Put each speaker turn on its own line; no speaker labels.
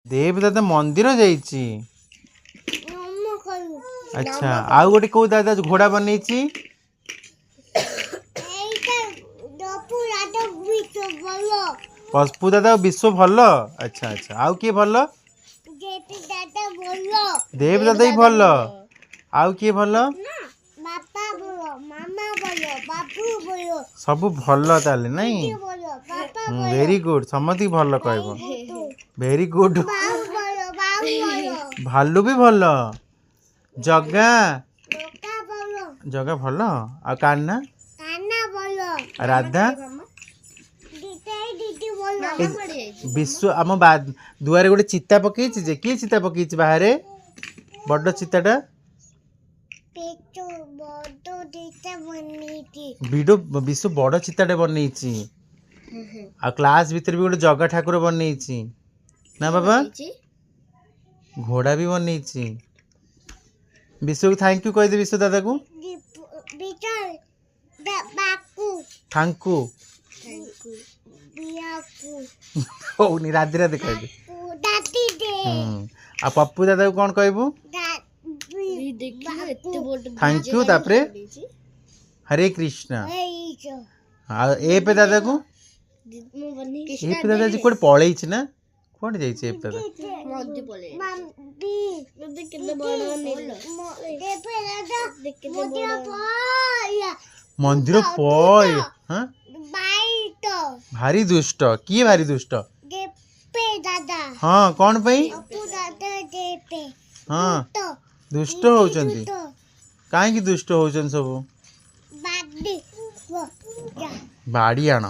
देव दादा मंदिर जाइछि। अच्छा आउ गोटे को दादा घोड़ा बनैछि। पप्पू दादा विश्व भल। अच्छा अच्छा आउ किए भल। देव दादा ही भल। आउ किए भल। सब भल ताले नहीं। वेरी गुड समति भल कहब। वेरी गुड भालू भी भल। जगा जगा भल। आ कान्हा राधा विश्व आम दुआरे गोटे चिता पकई जे किए चिता पकई बाहर बड़ चिताटा वीडियो विश्व बड़ चिताटे बनई आ क्लास भीतर भी गोटे जगा ठाकुर बनई ना बाबा। घोड़ा भी बनई विश्व को थैंक यू कह दे विश्व दादा को थैंक यू होनी राधे राधे कह दे। आ पप्पू दादा को कौन कहबू थैंक यू तापरे हरे कृष्ण। ए पे दादा को ए पे दादा जी कोड पळै छी ना कोड जाई छी ए पे मंदिर पय। हां भारी दुष्ट किए भारी दुष्ट दादा। हाँ कौन पई हाँ दुष्ट होचंती काहे की दुष्ट होचन सब बाड़ी आण।